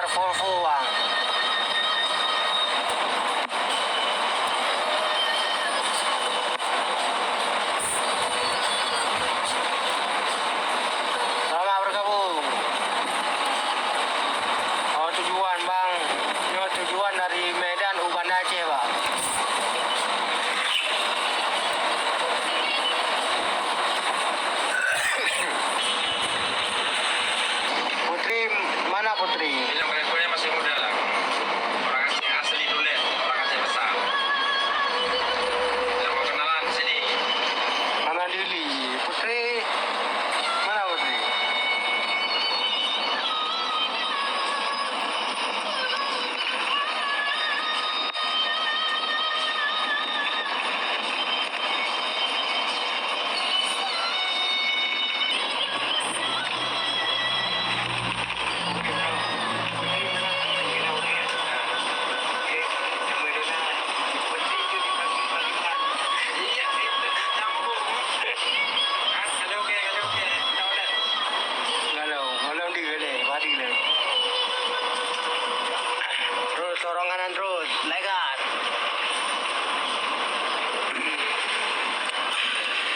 motor Volvo bang. Selamat bergabung. Oh tujuan bang, ini tujuan dari Medan Uban Aceh bang. Putri mana Putri? Yang kuliah masih muda lah. Orang Aceh asli dulu, orang Aceh besar. Yang mau kenalan sini. Mana Dili? Putri mana Putri? Iya, nyambung. Kalau oke. Tahu dah. Ngalau di gede, mati gede. Terus dorong kanan terus, legat.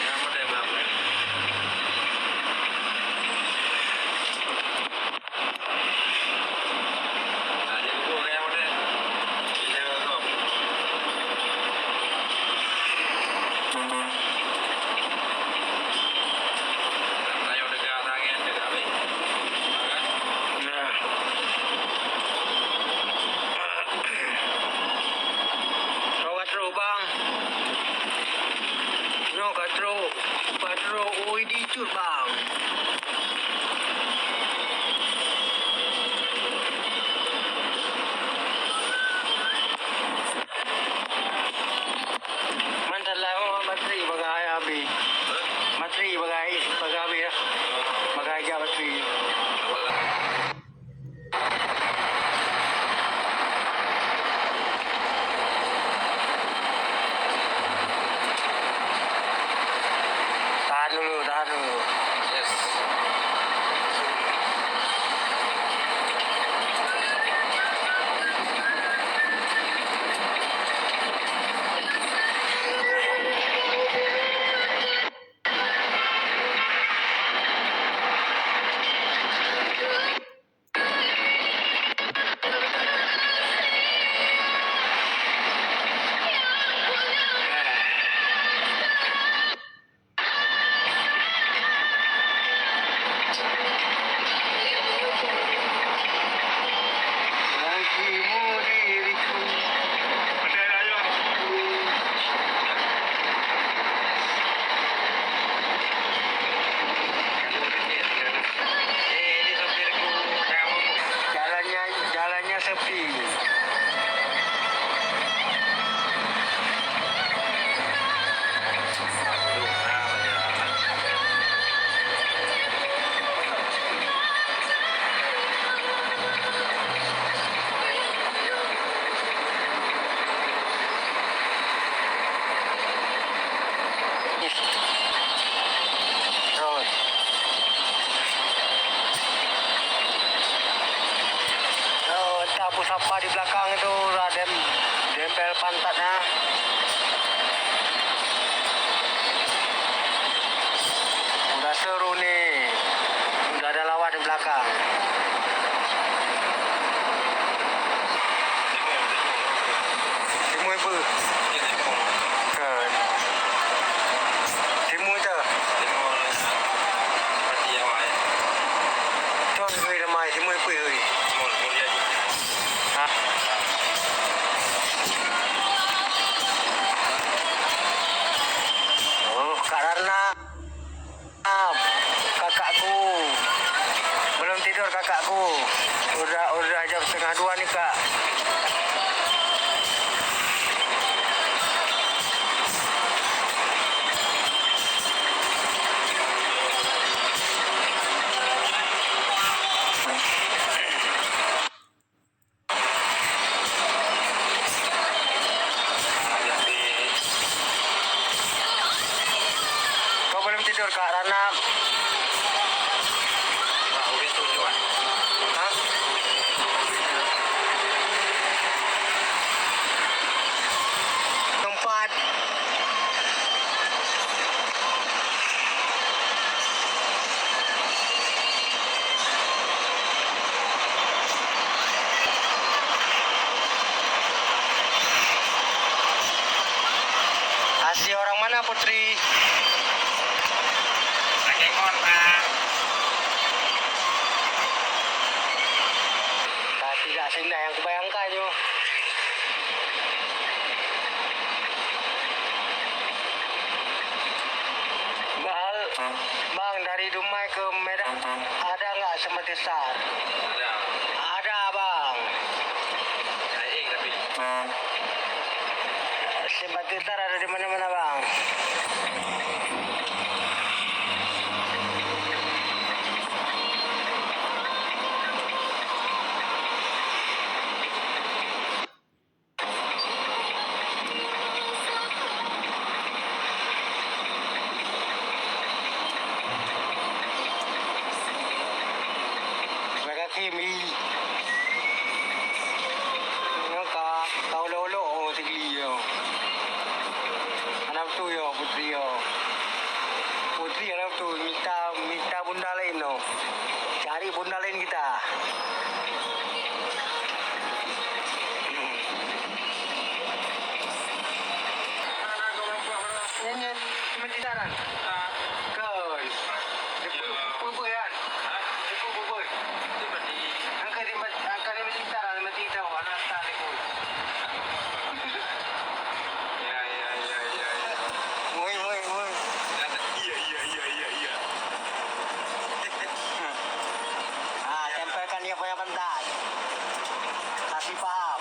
Yang muda berapa? Nah, jadi gua yang muda. Ini kok. Tayo dekat angin dekat ni. Nah. Kau katro bang. No katro. Ui dicut bang. Mantan lah bateri bagai habis. Bateri bagai habis ya. Bagai aja bateri. Tahan dulu. Yes. Nantimu diriku. Benar ayo. Ini sopirku kamu. Jalannya sepi. Terus. Oh, tapu sapa di belakang itu Raden dempel pantatnya. Udah seru nih. Udah ada lawan di belakang. Timu ibu. Kan. Timu itu. Con người là mày thì mới quỷ ơi. Hả? Karena kakakku belum tidur kakakku. Udah jam 1:30 nih kak. Kau belum tidur kak Rana? Hah? Menteri. Nakengon Pak. Tidak senang yang kubayangkannya. Bang, dari Dumai ke Medan ada nggak Semetis Star? Ada. Ada bang. Naik tapi. Semetis Star ada di mana-mana bang. Mereka kimi. Mereka tahu lolo tinggi yo. Anak tu yo putri yo. Putri anak tu minta bunda lain no. Cari bunda lain kita. Nyanyian menjidaran. Kan. Depu kan. Depu bubur. Angkat di menjidaran menjidaran warna tak depu. Muy. Tempelkan dia punya pantat. Kasih paham.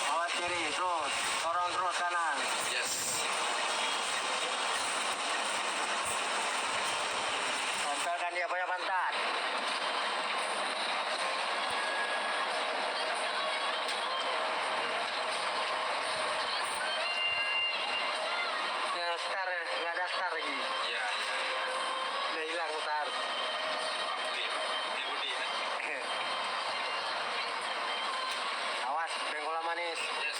Awas kiri terus. Sorong terus kanan. Yes. Tempelkan dia punya pantat. Star, nggak ada star lagi. Ya. Udah hilang star. Awas, bengkola manis. Yes.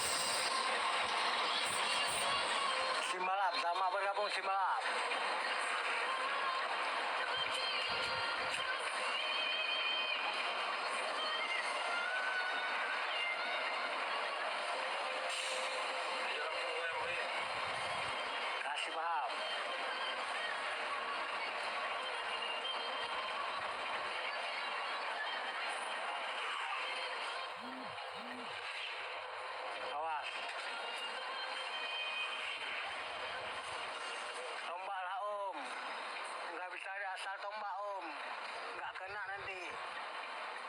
Simbalap, sama bergabung Simbalap. Kasih paham. Awas. Tombak lah om. Nggak bisa ada asal tombak om. Nggak kena nanti.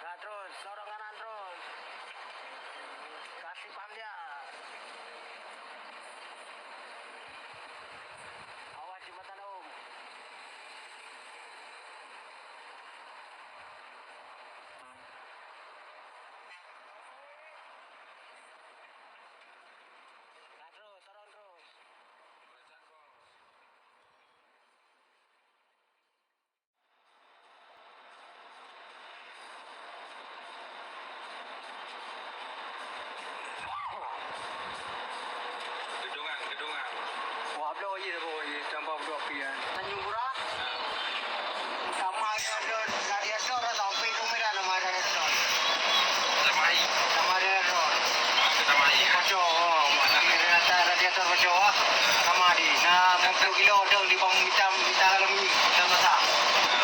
Nggak terus, sorong kanan terus. Kasih paham dia. Awas jembatan om. Nggak terus, sorong terus. Gedungan. Wah, blow je tu boy. Tambah blow pian. Tanjung Pura. Sama ada radiator sampai tu merah nama radiator. Tamai. Sama radiator. Tamai. Paco, radiator paco. Sama di. Nah, 60 kilo dong di bawah kita alami sama tak.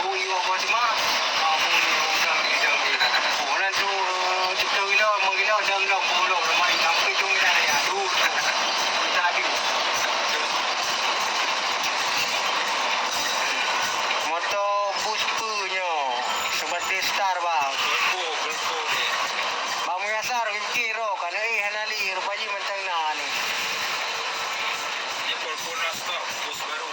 Bui apa semua. Kamu dong di. Orang tu 10 kilo, 5 kilo dong pulau ramai sampai tu merah ya. Dur. Tadi. Motor bus punya seperti star bang. Gelpo ni. Bang Yasar fikir kan hanali rupanya macam ni. Dia pun stop bus baru.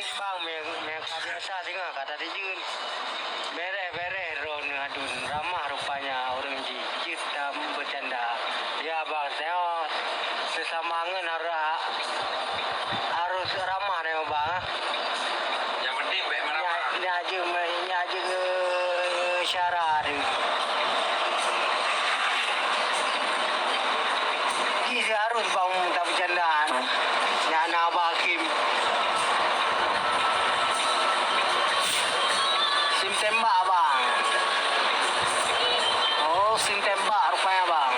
bang mereka biasa tengok kata dia jun. Beres ron adun ramah rupanya orang jijit dan bercanda. Ya bang tengok sesama angen harus ramah tengok bang. Yang penting baik marah. Ni aja ke syarat ni. Ini harus bang tak bercandaan. Nak Abah Hakim. Sim tembak bang. Oh, sim tembak rupanya bang.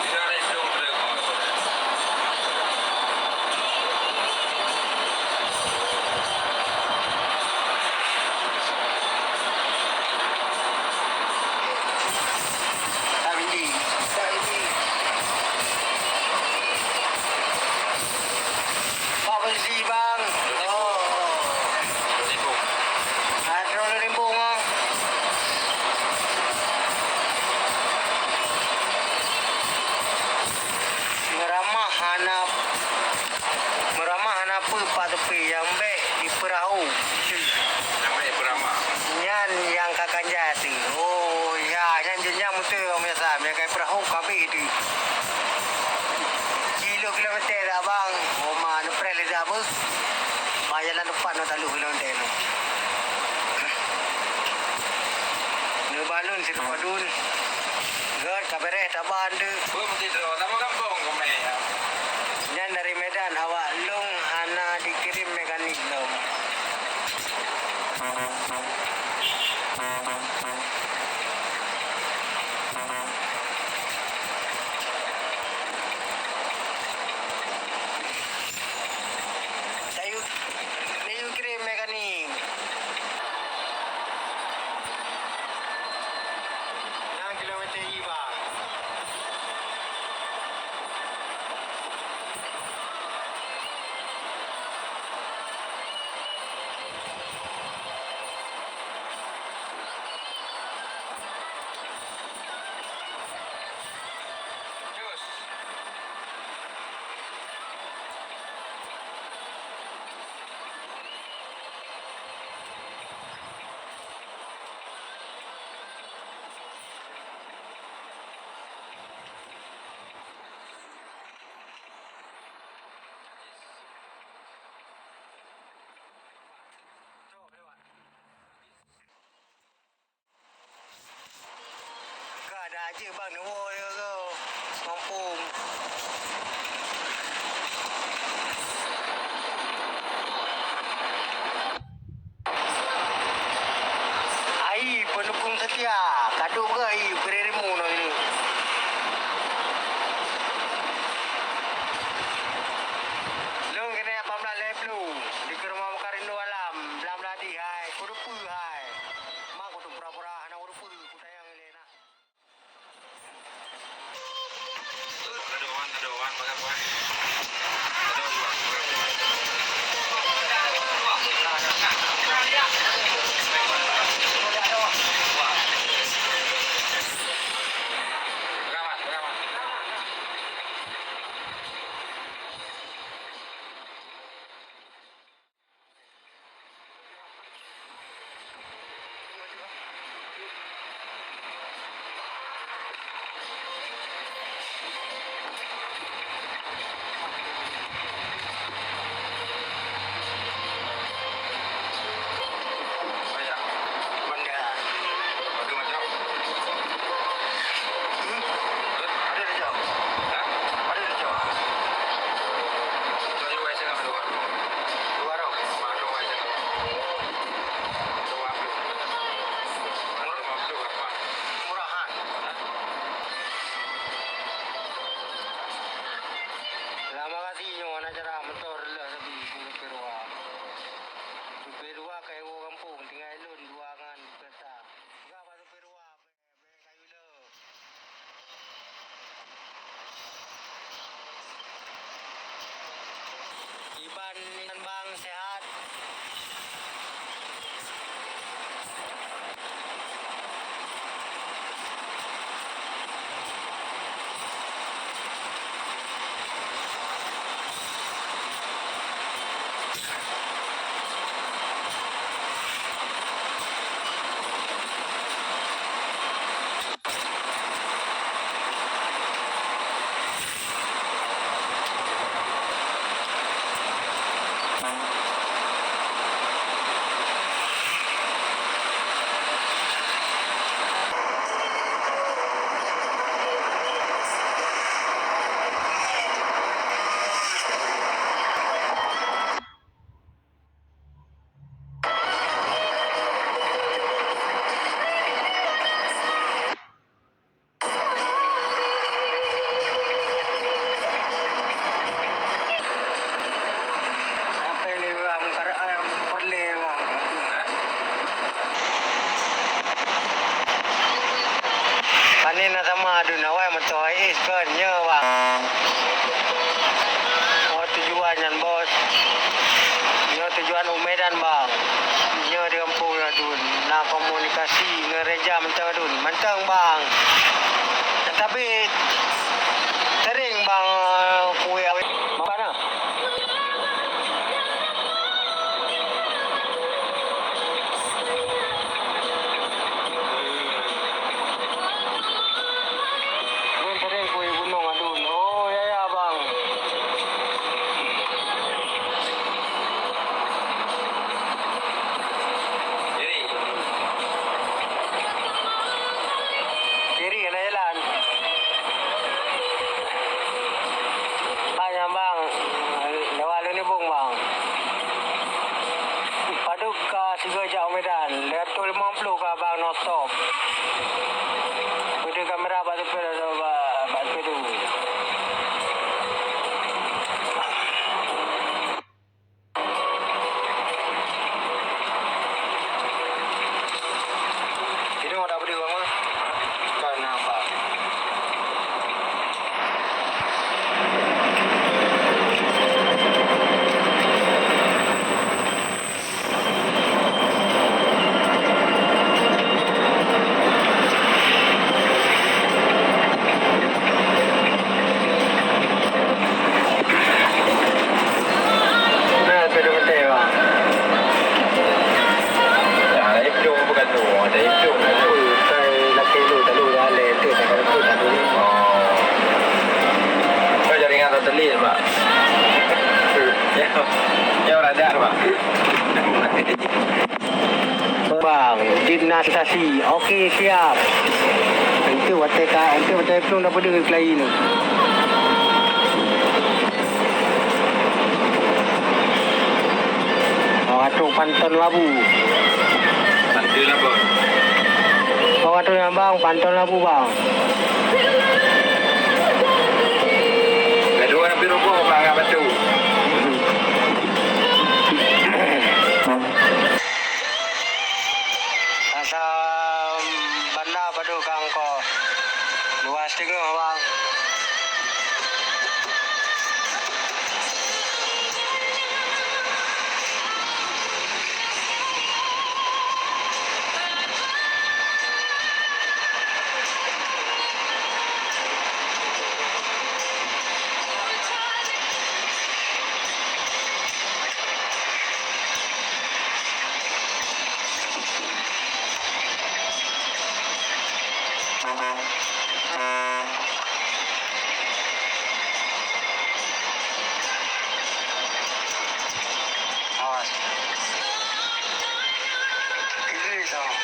Tidak ada hidung berdekat. Tak beli. Pak beli bang. Oh. Sibuk. Ada rimbung bang. Meramah anak apa tepi yang baik di perahu. Yang baik beramah. Yan yang kakak jati. Oh ya, yang jenjang betul orang biasa. Yang kayak perahu kabeh tu. Kilometer dah bang. Oh mana perel dah bos. Bayalan depan no talu kilometer no. Ni balun si padun. Gad kabere taban tu. Mesti tu. Tamu kampung kau main. Yan dari Medan awak long hana dikirim mekanik long. Saya kirim mekanik. Yang kilometer I bang. Jus. Gak ada aja bang. Oh ya ke. Kampung. Ai pendukung setia. Kaduk ke ai berimu no ini. Long kena 18 level. Di ke rumah Makarindo alam. Belam ladi hai. Kudupu hai. Mak kudu pura-pura anak kudupu ku tayang elena. Ada orang makan buah. Ada orang. Beramat. Banyak. Benda. Ada macam. Ada dah jauh. Hah? Ada dah jauh. Tuan Iwai cakap ada orang. Dua orang. Ada orang cakap. Ada orang apa? Ada orang apa? Murahan. Lama kasih yung anak cara motor lah tapi puluh perua. Perua kayak orang kampung tinggal lun dua ngan kereta. Enggak baru perua kayu le. Iban bang sehat. sama dun awak motor is kan nya bang. Oh tujuan yang bos. Nya tujuan Medan bang. Nya di kampung dun. Nak komunikasi ngereja mentang bang. Tapi sering bang kue awet mana? Sering kue gunung adun. Oh ya bang. Kiri kena jalan. Hanya bang, lewat ni bung bang. Paduk ke Sigajak Medan, lihat tu 50 ke bang non stop. Video kamera batu tu. Ini mau dapat di bang mah? Kenapa? Nah, tu betul bang. Ada hidung bukan tu. Ada hidung. Saya laki lu tak lu dah le tu tak ada tu tak lu. Kau jaringan satelit, Pak. Ya, radar, Pak. Bang, gimnastasi. Okey, siap. Itu watai belum dapat dengar klien ni. Atuk Pantun Labu. Bantu lah, Bos. Atuk yang bang, Pantun Labu bang. Kedua nak pergi rumah, Pak, agak batu. Asal bandar padu kang ko. Luas tengah bang. Awas. Ini sama.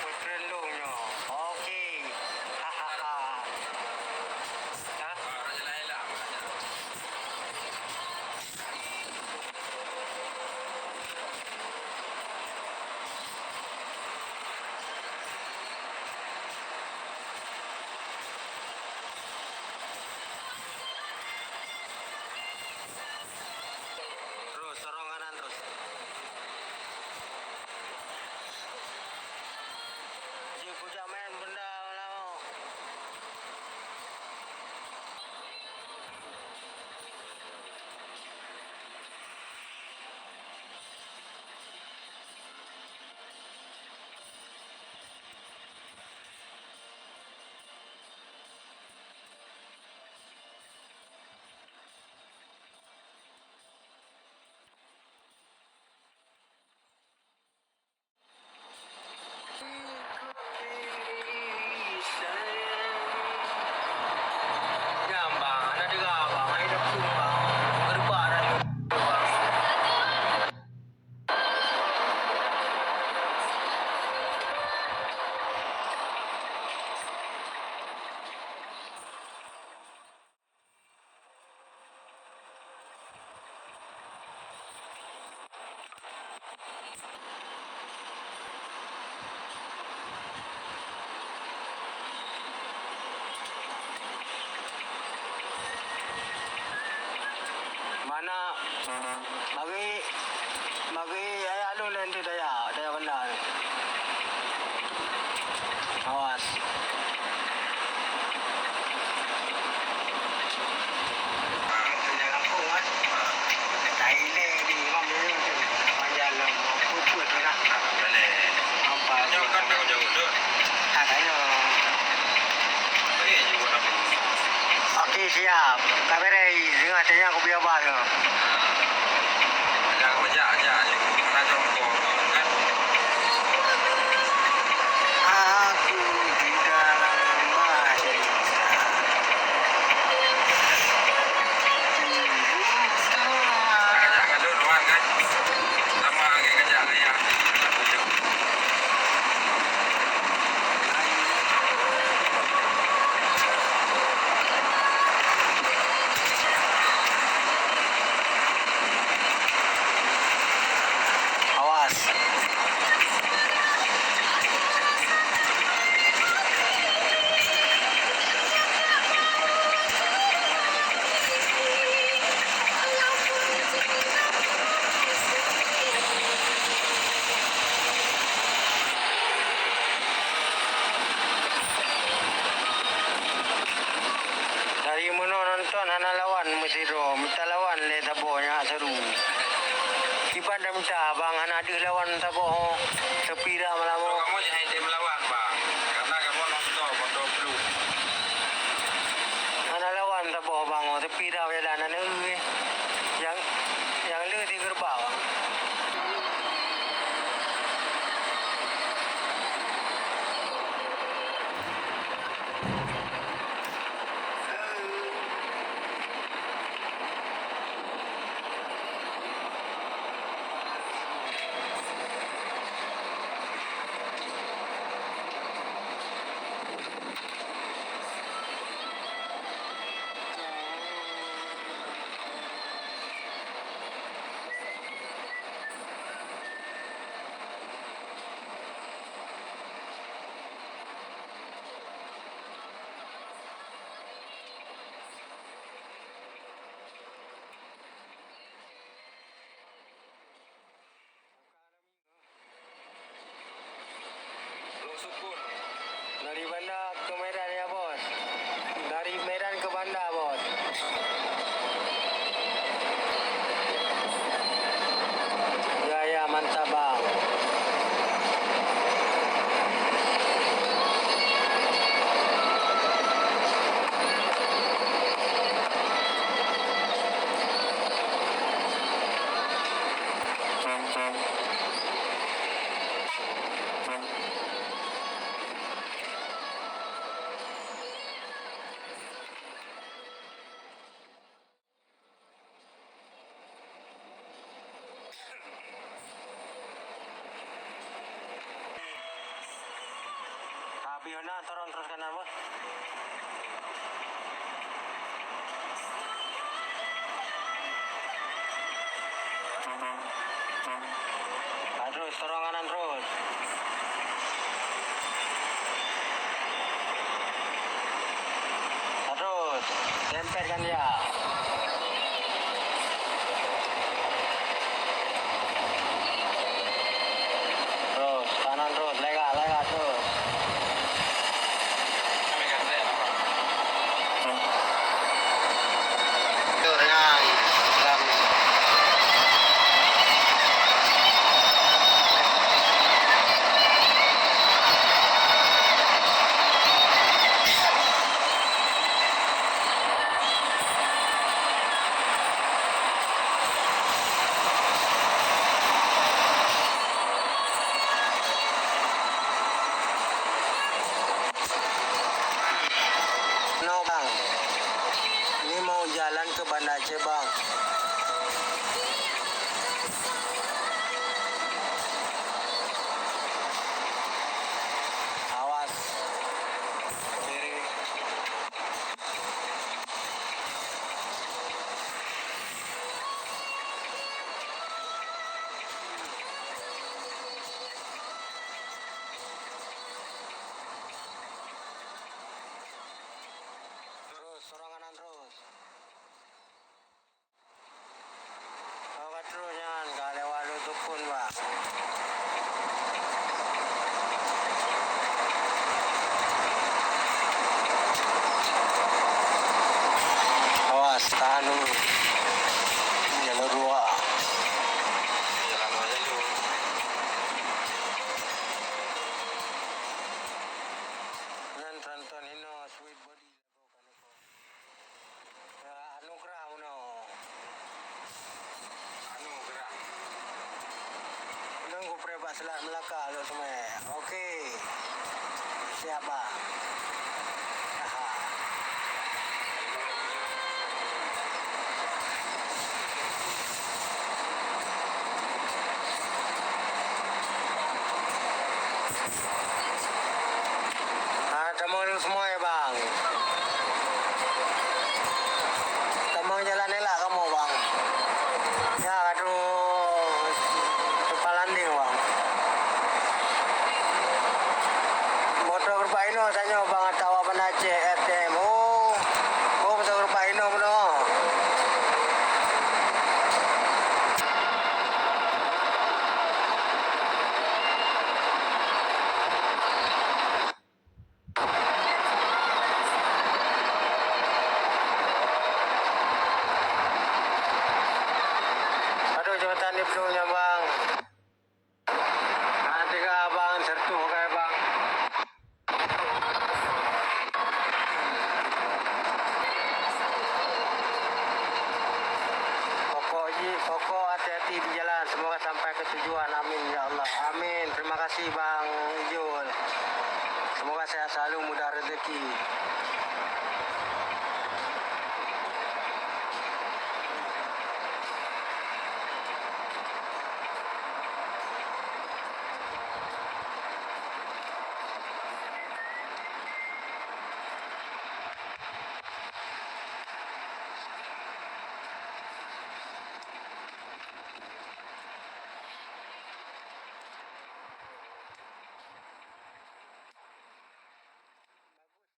Berperlunya. Okey. Hahaha. Ha? Raja Laila. Terus, sorong kanan terus. Dia kujak main benda lama. Jambang, anak dia abang, air dah tumbang. Gerbak dah tumbang. Mana bagi ayah lu nanti daya benda ni. Awas. Jangan kampung kan. Thailand di mana ni? Panjang lah. Put tu nak. Boleh. Apa? Jauh kan jauh tu. Katanya. Boleh juga nak. Okey siap. Kamera dengar tanya aku biar apa tu. Jangan kerja aja. Mana jongkok kan. Aku di dalam bahasa. Jangan dulu luar kan. Sama lagi kerja ni ya. Awas. Dari mana nonton anak lawan mesti ro. Minta lawan le tabonya seru. Iban dah minta abang anak ada lawan taboh. Tepi dah malam. Kamu jangan dia melawan bang. Karena kamu nonton foto blue. Anak lawan taboh bang. Tepi dah jalanan ni. Yang le di gerbang. Yun na, turun terus kanan bos. Terus, turun kanan terus. Terus, dempetkan dia. Terus, kanan terus, lega terus. Kami kata ya apa? Dengan dalam no bang, ini mau jalan ke Banda Aceh bang. Awas kiri. Terus, turun kanan terus. Awas terus jangan kali walu tukun bang. Awas tahan dulu. Jalur dua. Jalan aja lu. Nan Tranton Hino sweet body. Anugerah uno. Anu gerak. Nunggu prebat Selat Melaka lo semua. Okey. Siapa? Aha. Teman semua ya bang. Teman jalan elak kamu bang. Ya aduh. Kepalanding bang. Motor berpaino tanya bang tawa Banda Aceh FTM. Oh motor berpaino benar. Aduh jembatan ni penuhnya bang. Nanti ke abang sertu kayak bang. Pokok hati-hati di jalan. Semoga sampai ke tujuan. Amin ya Allah. Amin. Terima kasih bang Ijul. Semoga sehat selalu, mudah rezeki.